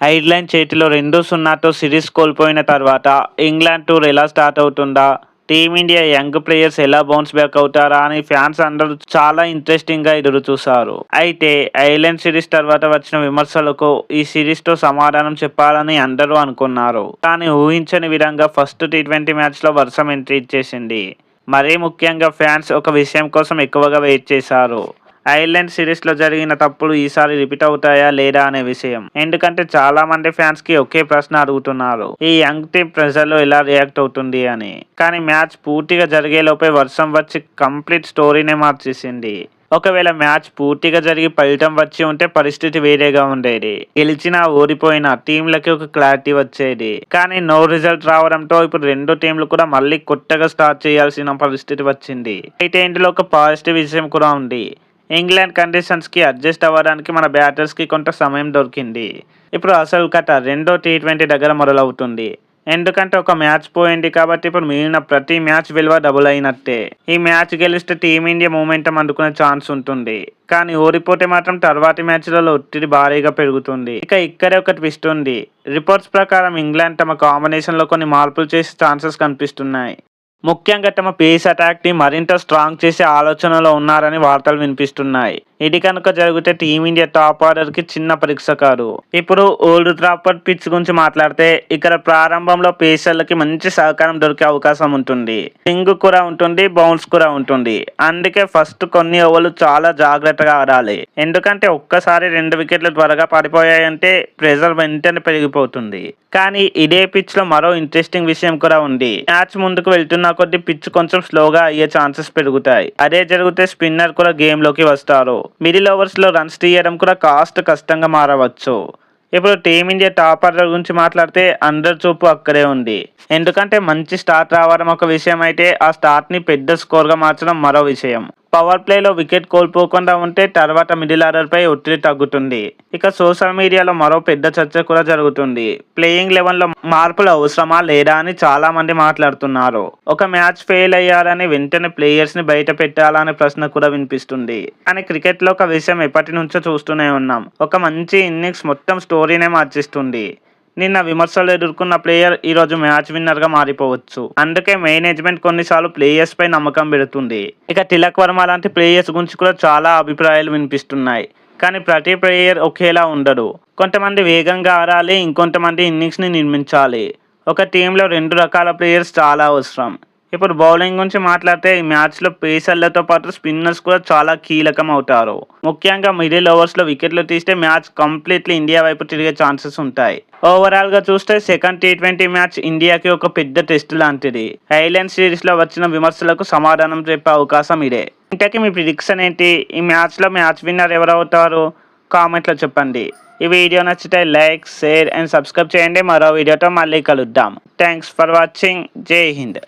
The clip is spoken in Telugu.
ఐర్లాండ్ చేతిలో 2-0తో సిరీస్ కోల్పోయిన తర్వాత ఇంగ్లాండ్ టూర్ ఎలా స్టార్ట్ అవుతుందా, టీమిండియా యంగ్ ప్లేయర్స్ ఎలా బౌన్స్ బ్యాక్ అవుతారా అని ఫ్యాన్స్ అందరూ చాలా ఇంట్రెస్టింగ్గా ఎదురు చూశారు. అయితే ఐర్లాండ్ సిరీస్ తర్వాత వచ్చిన విమర్శలకు ఈ సిరీస్తో సమాధానం చెప్పాలని అందరూ అనుకున్నారు. కానీ ఊహించని విధంగా ఫస్ట్ టీ20 మ్యాచ్లో వర్షం ఎంట్రీ ఇచ్చేసింది. మరీ ముఖ్యంగా ఫ్యాన్స్ ఒక విషయం కోసం ఎక్కువగా వెయిట్ చేశారు. ఐర్లాండ్ సిరీస్లో జరిగిన తప్పులు ఈసారి రిపీట్ అవుతాయా లేదా అనే విషయం. ఎందుకంటే చాలా మంది ఫ్యాన్స్ కి ఒకే ప్రశ్న అడుగుతున్నారు, ఈ యంగ్ టీం ప్రెజర్ లో ఎలా రియాక్ట్ అవుతుంది అని. కానీ మ్యాచ్ పూర్తిగా జరిగేలోపే వర్షం వచ్చి కంప్లీట్ స్టోరీనే మార్చేసింది. ఒకవేళ మ్యాచ్ పూర్తిగా జరిగి ఫలితం వచ్చి ఉంటే పరిస్థితి వేరేగా ఉండేది. గెలిచినా ఓడిపోయినా టీంలకి ఒక క్లారిటీ వచ్చేది. కానీ నో రిజల్ట్ రావడంతో ఇప్పుడు రెండు టీంలు కూడా మళ్ళీ కొత్తగా స్టార్ట్ చేయాల్సిన పరిస్థితి వచ్చింది. అయితే ఇందులో ఒక పాజిటివ్ విషయం కూడా ఉంది. ఇంగ్లాండ్ కండిషన్స్కి అడ్జస్ట్ అవ్వడానికి మన బ్యాటర్స్కి కొంత సమయం దొరికింది. ఇప్పుడు అసలు కథ రెండో టీ20 దగ్గర మొదలవుతుంది. ఎందుకంటే ఒక మ్యాచ్ పోయింది కాబట్టి ఇప్పుడు మిగిలిన ప్రతి మ్యాచ్ విలువ డబుల్ అయినట్టే. ఈ మ్యాచ్ గెలిస్తే టీమిండియా మూమెంటం అందుకునే ఛాన్స్ ఉంటుంది. కానీ ఓడిపోతే మాత్రం తర్వాతి మ్యాచ్లలో ఒత్తిడి భారీగా పెరుగుతుంది. ఇక్కడే ఒక ట్విస్ట్ ఉంది. రిపోర్ట్స్ ప్రకారం ఇంగ్లాండ్ తమ కాంబినేషన్లో కొన్ని మార్పులు చేసే ఛాన్సెస్ కనిపిస్తున్నాయి. ముఖ్యంగా తమ పేస్ అటాక్ని మరింత స్ట్రాంగ్ చేసే ఆలోచనలో ఉన్నారని వార్తలు వినిపిస్తున్నాయి. ఇది కనుక జరిగితే టీమిండియా టాప్ ఆర్డర్కి చిన్న పరీక్ష కాదు. ఇప్పుడు ఓల్డ్ ట్రాఫర్డ్ పిచ్ గురించి మాట్లాడితే ఇక్కడ ప్రారంభంలో పేసర్లకి మంచి సహకారం దొరికే అవకాశం ఉంటుంది. స్వింగ్ కూడా ఉంటుంది, బౌన్స్ కూడా ఉంటుంది. అందుకే ఫస్ట్ కొన్ని ఓవర్లు చాలా జాగ్రత్తగా ఆడాలి. ఎందుకంటే ఒక్కసారి 2 వికెట్లు త్వరగా పడిపోయాయంటే ప్రెజర్ వెంటనే పెరిగిపోతుంది. కానీ ఇదే పిచ్ లో మరో ఇంట్రెస్టింగ్ విషయం కూడా ఉంది. మ్యాచ్ ముందుకు వెళ్తున్న కొద్ది పిచ్ కొంచెం స్లోగా అయ్యే ఛాన్సెస్ పెరుగుతాయి. అదే జరిగితే స్పిన్నర్ కూడా గేమ్ లోకి వస్తారు. మిడిల్ ఓవర్స్ లో రన్స్ తీయడం కూడా కాస్త కష్టంగా మారవచ్చు. ఇప్పుడు టీమిండియా టాప్ ఆర్డర్ గురించి మాట్లాడితే అందరి చూపు అక్కడే ఉంది. ఎందుకంటే మంచి స్టార్ట్ రావడం ఒక విషయం అయితే ఆ స్టార్ట్ ని పెద్ద స్కోర్ గా మార్చడం మరో విషయం. పవర్ ప్లేలో వికెట్ కోల్పోకుండా ఉంటే తర్వాత మిడిల్ ఆర్డర్ పై ఒత్తిడి తగ్గుతుంది. ఇక సోషల్ మీడియాలో మరో పెద్ద చర్చ కూడా జరుగుతుంది. ప్లేయింగ్ 11లో మార్పులు అవసరమా లేదా అని చాలా మంది మాట్లాడుతున్నారు. ఒక మ్యాచ్ ఫెయిల్ అయ్యారని వెంటనే ప్లేయర్స్ ని బయట పెట్టాలా అనే ప్రశ్న కూడా వినిపిస్తుంది. కానీ క్రికెట్ లో ఒక విషయం ఎప్పటి నుంచో చూస్తూనే ఉన్నాం, ఒక మంచి ఇన్నింగ్స్ మొత్తం స్టోరీనే మార్చేస్తుంది. నిన్న విమర్శలు ఎదుర్కొన్న ప్లేయర్ ఈరోజు మ్యాచ్ విన్నర్గా మారిపోవచ్చు. అందుకే మేనేజ్మెంట్ కొన్నిసార్లు ప్లేయర్స్ పై నమ్మకం పెడుతుంది. ఇక తిలక్ వర్మ లాంటి ప్లేయర్స్ గురించి కూడా చాలా అభిప్రాయాలు వినిపిస్తున్నాయి. కానీ ప్రతి ప్లేయర్ ఒకేలా ఉండడు. కొంతమంది వేగంగా ఆడాలి, ఇంకొంతమంది ఇన్నింగ్స్ని నిర్మించాలి. ఒక టీంలో 2 రకాల ప్లేయర్స్ చాలా అవసరం. ఇప్పుడు బౌలింగ్ గురించి మాట్లాడితే ఈ మ్యాచ్లో పేసర్లతో పాటు స్పిన్నర్స్ కూడా చాలా కీలకం అవుతారు. ముఖ్యంగా మిడిల్ ఓవర్స్లో వికెట్లు తీస్తే మ్యాచ్ కంప్లీట్లీ ఇండియా వైపు తిరిగే ఛాన్సెస్ ఉంటాయి. ఓవరాల్గా చూస్తే సెకండ్ టీ20 మ్యాచ్ ఇండియాకి ఒక పెద్ద టెస్ట్ లాంటిది. ఐర్లాండ్ సిరీస్లో వచ్చిన విమర్శలకు సమాధానం చెప్పే అవకాశం ఇదే. ఇంతకీ మీ ప్రిడిక్షన్ ఏంటి? ఈ మ్యాచ్లో మ్యాచ్ విన్నర్ ఎవరవుతారు? కామెంట్లో చెప్పండి. ఈ వీడియో నచ్చితే లైక్, షేర్ అండ్ సబ్స్క్రైబ్ చేయండి. మరో వీడియోతో మళ్ళీ కలుద్దాం. Thanks for watching. జై హింద్.